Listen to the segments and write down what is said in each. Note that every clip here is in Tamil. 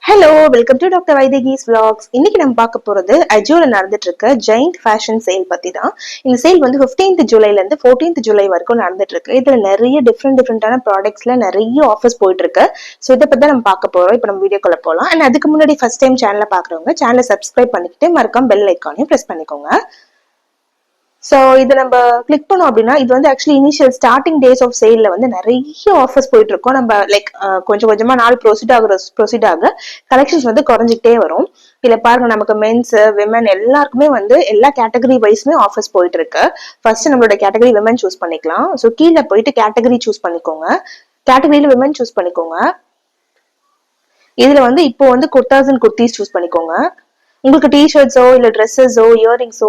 Hello, welcome to doctor Vaidehi's vlogs. இன்னைக்கு நம்ம பார்க்க போறது அஜியோல நடந்துட்டு இருக்க ஜெயிண்ட் ஃபேஷன் சேல் பத்தி தான். இந்த சேல் வந்து 15th ஜூலைல இருந்து 14th ஜூலை வரைக்கும் நடந்துட்டு இருக்கு. இதுல நிறைய டிஃப்ரெண்டான ப்ராடக்ட்ஸ்ல நிறைய ஆஃபர்ஸ் போயிட்டு இருக்கு. ஸோ இதை பத்தி நம்ம பார்க்க போறோம். இப்போ நம்ம வீடியோக்குள்ள போகலாம். அண்ட் அதுக்கு முன்னாடி ஃபர்ஸ்ட் டைம் சேனலை பாக்குறவங்க சேனலை சப்ஸ்கிரைப் பண்ணிக்கிட்டு மறக்காம பெல் ஐக்கானையும் பிரஸ் பண்ணிக்கோங்க. ஸோ இதை நம்ம கிளிக் பண்ணோம் அப்படின்னா இது வந்து actually initial starting days of சேல்ல வந்து நிறைய ஆஃபர்ஸ் போயிட்டு இருக்கோம். நம்ம லைக் கொஞ்சம் கொஞ்சமா நாள் ப்ரொசீட் ஆக கலெக்ஷன்ஸ் வந்து குறைஞ்சிக்கிட்டே வரும். இதுல பாருங்க, நமக்கு மென்ஸ் விமன் எல்லாருக்குமே வந்து எல்லா கேட்டகரி வைஸ்மே ஆஃபர்ஸ் போயிட்டு இருக்கு. ஃபர்ஸ்ட் நம்மளோட கேட்டகரி விமன் சூஸ் பண்ணிக்கலாம். ஸோ கீழே போயிட்டு கேட்டகரி சூஸ் பண்ணிக்கோங்க. கேட்டகரியில விமன் சூஸ் பண்ணிக்கோங்க. இதுல வந்து இப்போ வந்து குர்தாஸ் அண்ட் குர்த்திஸ் சூஸ் பண்ணிக்கோங்க. உங்களுக்கு டிஷர்ட்ஸோ இல்ல ட்ரெஸ்ஸஸோ இயரிங்ஸோ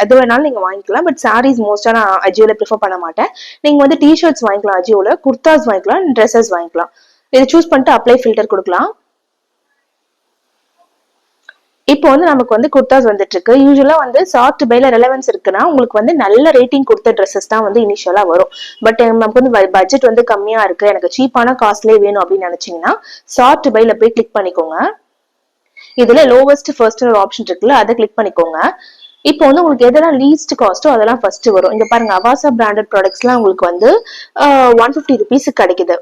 எது வேணாலும் நீங்க வாங்கிக்கலாம். பட் சாரீஸ் மோஸ்டா நான் அஜியோல ப்ரிஃபர் பண்ண மாட்டேன். நீங்க வந்து டிஷர்ட்ஸ் வாங்கிக்கலாம், அஜியோல குர்தாஸ் வாங்கிக்கலாம், ட்ரெஸ்ஸஸ் வாங்கிக்கலாம். இதை சூஸ் பண்ணிட்டு அப்ளை ஃபில்டர் கொடுக்கலாம். இப்போ வந்து நமக்கு வந்து குர்தாஸ் வந்துட்டு இருக்கு. யூஸ்வலா வந்து ஷார்ட் டு பைல ரெலவன்ஸ் இருக்குன்னா உங்களுக்கு வந்து நல்ல ரேட்டிங் கொடுத்த ட்ரெஸ்ஸஸ் தான் வந்து இனிஷியலா வரும். பட் நமக்கு வந்து பட்ஜெட் வந்து கம்மியா இருக்கு, எனக்கு சீப்பான காஸ்ட்லேயே வேணும் அப்படின்னு நினைச்சீங்கன்னா ஷார்ட் டு பைல போய் கிளிக் பண்ணிக்கோங்க. இதுல லோவஸ்ட் ஃபர்ஸ்ட் ஒரு ஆப்ஷன் இருக்குல்ல, அதை கிளிக் பண்ணிக்கோங்க. இப்போ வந்து உங்களுக்கு எதெல்லாம் லீஸ்ட் காஸ்டோ அதெல்லாம் ஃபர்ஸ்ட் வரும். இங்க பாருங்க, அவாசா பிராண்டட் ப்ராடக்ட்ஸ் எல்லாம் உங்களுக்கு வந்து 150 rupees கிடைக்குது.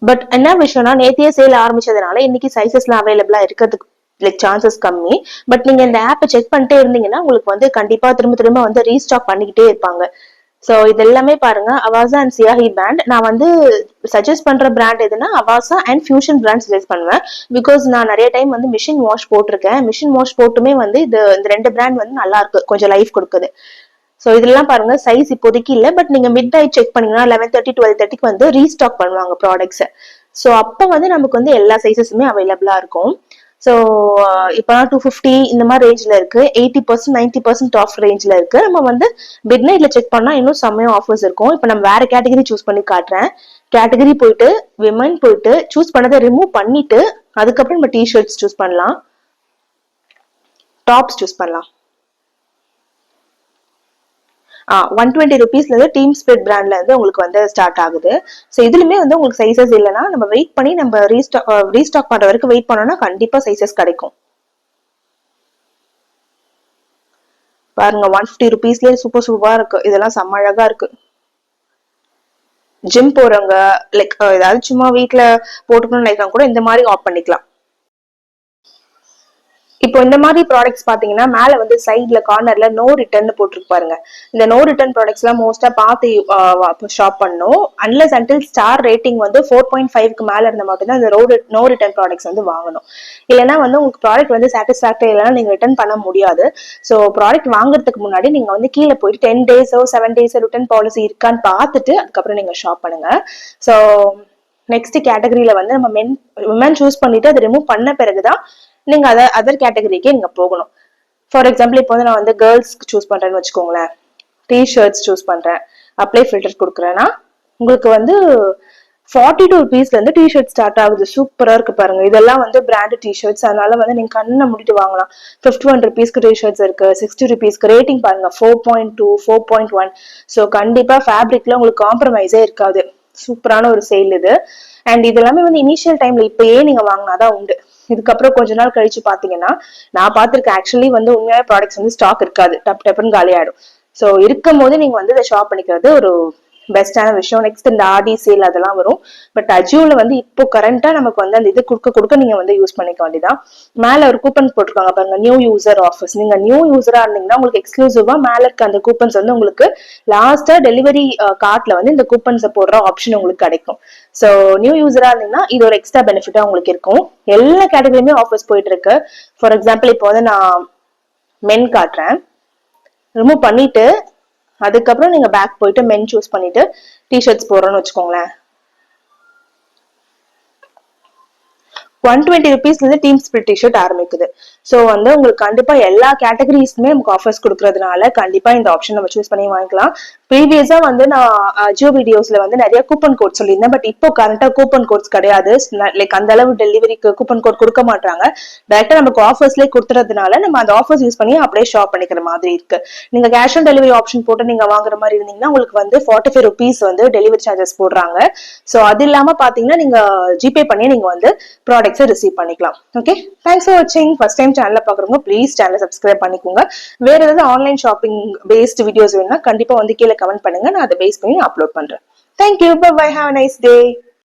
பட் என்ன விஷயம்னா, நேத்தியே சேல் ஆரம்பிச்சதுனால இன்னைக்கு சைசஸ் எல்லாம் அவைலபிளா இருக்கிறதுக்கு லைக் சான்சஸ் கம்மி. பட் நீங்க இந்த ஆப்பை செக் பண்ணிட்டே இருந்தீங்கன்னா உங்களுக்கு வந்து கண்டிப்பா திரும்ப திரும்ப வந்து ரீஸ்டாக் பண்ணிக்கிட்டே இருப்பாங்க. ஸோ இது எல்லாமே பாருங்க, அவாசா அண்ட் சியாஹி பிராண்ட். நான் வந்து சஜஸ்ட் பண்ற பிராண்ட் எதுனா Avaasa and fusion brand suggest பண்ணுவேன். பிகாஸ் நான் நிறைய டைம் வந்து மிஷின் வாஷ் போட்டிருக்கேன். மிஷின் வாஷ் போட்டுமே வந்து இந்த ரெண்டு பிராண்ட் வந்து நல்லா இருக்கு, கொஞ்சம் லைஃப் கொடுக்குது. ஸோ இதெல்லாம் பாருங்க, சைஸ் இப்போதைக்கு இல்லை. பட் நீங்க மிட் நைட் செக் பண்ணீங்கன்னா 11:30 12:30 வந்து ரீஸ்டாக் பண்ணுவாங்க ப்ராடக்ட்ஸ். ஸோ அப்போ வந்து நமக்கு வந்து எல்லா சைசஸுமே அவைலபிளா இருக்கும். ஸோ இப்போலாம் 250 இந்த மாதிரி ரேஞ்ச்ல இருக்கு, 80% 90% ஆஃப் ரேஞ்ச்ல இருக்கு. நம்ம வந்து மிட் நைட்ல செக் பண்ணா இன்னும் செம்மையா ஆஃபர்ஸ் இருக்கும். இப்போ நம்ம வேற கேட்டகரி சூஸ் பண்ணி காட்டுறேன். கேட்டகரி போயிட்டு விமன் போயிட்டு சூஸ் பண்ணதை ரிமூவ் பண்ணிட்டு அதுக்கப்புறம் நம்ம டிஷர்ட்ஸ் சூஸ் பண்ணலாம், டாப்ஸ் சூஸ் பண்ணலாம். 120 rupeesல இருந்து டீம் ஸ்பிரிட் பிராண்ட்ல இருந்து உங்களுக்கு வந்து ஸ்டார்ட் ஆகுது. ஸோ இதுலயுமே வந்து உங்களுக்கு சைசஸ் இல்லைன்னா நம்ம வெயிட் பண்ணி நம்ம ரீஸ்டாக் பண்ற வரைக்கும் வெயிட் பண்ணோம்னா கண்டிப்பா சைசஸ் கிடைக்கும். பாருங்க, 150 rupeesலயே சூப்பரா இருக்கு. இதெல்லாம் செம்ம அழகா இருக்கு. ஜிம் போறவங்க லைக் ஏதாவது சும்மா வீட்டுல போட்டுக்கணும்னு நினைக்கிறவங்க கூட இந்த மாதிரி ஆப் பண்ணிக்கலாம். இப்போ இந்த மாதிரி ப்ராடக்ட்ஸ் பாத்தீங்கன்னா மேல வந்து சைட்ல கார்னர்ல நோ ரிட்டர்ன் போட்டுருக்கு பாருங்க. இந்த நோ ரிட்டர்ன் ப்ராடக்ட்ஸ் எல்லாம் மோஸ்டா பார்த்து ஷாப் பண்ணும். அன்லஸ் அன்டில் ஸ்டார் ரேட்டிங் வந்து 4.5க்கு மேல இருந்த மட்டும்தான் இந்த நோ ரிட்டர்ன் ப்ராடக்ட்ஸ் வந்து வாங்கணும். இல்லைன்னா வந்து உங்களுக்கு ப்ராடக்ட் வந்து சாட்டிஸ்ஃபேக்டரி இல்லைன்னா நீங்க ரிட்டர்ன் பண்ண முடியாது. ஸோ ப்ராடக்ட் வாங்குறதுக்கு முன்னாடி நீங்க வந்து கீழே போயிட்டு 10 days 7 days ரிட்டர்ன் பாலிசி இருக்கான்னு பார்த்துட்டு அதுக்கப்புறம் நீங்க ஷாப் பண்ணுங்க. ஸோ நெக்ஸ்ட் கேட்டகரியில வந்து நம்ம விமன் சூஸ் பண்ணிட்டு அதை ரிமூவ் பண்ண பிறகுதான் நீங்க அதர் கேட்டகரிக்கே நீங்க போகணும். ஃபார் எக்ஸாம்பிள் இப்போ வந்து நான் வந்து கேர்ள்ஸ்க்கு சூஸ் பண்றேன்னு வச்சுக்கோங்களேன். டிஷர்ட்ஸ் சூஸ் பண்றேன், அப்ளை ஃபில்டர் கொடுக்குறேன்னா உங்களுக்கு வந்து 42 rupeesல இருந்து டிஷர்ட் ஸ்டார்ட் ஆகுது. சூப்பரா இருக்கு பாருங்க. இதெல்லாம் வந்து பிராண்டட் டிஷர்ட்ஸ், அதனால வந்து நீங்க கண்ணை முடிட்டு வாங்கலாம். 51 rupeesக்கு டிஷர்ட்ஸ் இருக்கு, 60 rupeesக்கு. ரேட்டிங் பாருங்க 4.2 4.1. ஸோ கண்டிப்பா ஃபேப்ரிக்ல உங்களுக்கு காம்ப்ரமைஸே இருக்காது. சூப்பரான ஒரு சேல் இது. அண்ட் இது எல்லாமே வந்து இனிஷியல் டைம்ல இப்பயே நீங்க வாங்கினாதான் உண்டு. இதுக்கப்புறம் கொஞ்ச நாள் கழிச்சு பாத்தீங்கன்னா நான் பாத்திருக்கேன் ஆக்சுவலி வந்து உண்மையான ப்ராடக்ட்ஸ் வந்து ஸ்டாக் இருக்காது, டப்புன்னு காலி ஆயிடும். ஸோ இருக்கும் போது நீங்க வந்து இதை ஷாப் பண்ணிக்கிறது ஒரு பெஸ்டான விஷயம். நெக்ஸ்ட் இந்த ஆடி சேல் அதெல்லாம் வரும். பட் அஜியோல வந்து இப்போ கரண்டா நமக்கு வந்து அந்த இது கொடுக்க நீங்க வந்து யூஸ் பண்ணிக்க வேண்டியதான். மேல ஒரு கூப்பன் போட்டிருக்காங்க பாருங்க, நியூ யூசர் ஆஃபர்ஸ். நீங்க நியூ யூசரா இருந்தீங்கன்னா உங்களுக்கு எக்ஸ்க்ளூசிவா மேல இருக்க அந்த கூப்பன்ஸ் வந்து உங்களுக்கு லாஸ்டா டெலிவரி கார்ட்ல வந்து இந்த கூப்பன்ஸ் போடுற ஆப்ஷன் உங்களுக்கு கிடைக்கும். ஸோ நியூ யூசரா இருந்தீங்கன்னா இது ஒரு எக்ஸ்ட்ரா பெனிஃபிட்டா உங்களுக்கு இருக்கும். எல்லா கேட்டகரியுமே ஆஃபர்ஸ் போயிட்டு இருக்கு. ஃபார் எக்ஸாம்பிள் இப்போ வந்து நான் மென் காட்டுறேன், ரிமூவ் பண்ணிட்டு அதுக்கப்புறம் நீங்க பேக் போயிட்டு மென் சூஸ் பண்ணிட்டு டிஷர்ட்ஸ் போறோம்னு வச்சுக்கோங்களேன். 120 rupeesல இருந்து டீம் ஸ்பிரிட் டிஷர்ட் ஆரம்பிக்குது. ஸோ வந்து உங்களுக்கு கண்டிப்பா எல்லா கேட்டகரிஸ்க்குமே நமக்கு ஆஃபர்ஸ் கொடுக்கறதுனால கண்டிப்பா இந்த ஆப்ஷன் நம்ம சூஸ் பண்ணி வாங்கிக்கலாம். ப்ரீவியஸா வந்து நான் ஜியோ வீடியோஸ்ல வந்து நிறைய கூப்பன் கோட் சொல்லியிருந்தேன். பட் இப்போ கரண்டா கூப்பன் கோட்ஸ் கிடையாது. லைக் அந்த அளவு டெலிவரிக்கு கூப்பன் கோட் கொடுக்க மாட்டாங்க. டைரக்டா நமக்கு ஆஃபர்ஸ்லேயே கொடுத்துறதுனால நம்ம அந்த ஆஃபர்ஸ் யூஸ் பண்ணி அப்படியே ஷாப் பண்ணிக்கிற மாதிரி இருக்கு. நீங்க கேஷ் ஆன் டெலிவரி ஆப்ஷன் போட்டு நீங்க வாங்குற மாதிரி இருந்தீங்கன்னா உங்களுக்கு வந்து 45 rupees வந்து டெலிவரி சார்ஜஸ் போடுறாங்க. ஸோ அது இல்லாம பாத்தீங்கன்னா நீங்க ஜிபே பண்ணி நீங்க வந்து ப்ராடக்ட்ஸை ரிசீவ் பண்ணிக்கலாம். ஓகே, தேங்க்ஸ் ஃபார் வாட்சிங். ஃபர்ஸ்ட் டைம் சேனலை பாக்குறவங்க ப்ளீஸ் சேனலை சப்ஸ்கிரைப் பண்ணிக்கோங்க. வேற ஏதாவது ஆன்லைன் ஷாப்பிங் பேஸ்ட் வீடியோஸ் வேணும்னா கண்டிப்பா வந்து கீழே கமெண்ட் பண்ணுங்க. நான் அதை பேஸ் பண்ணி அப்லோட் பண்றேன். Thank you, bye bye, have a nice day.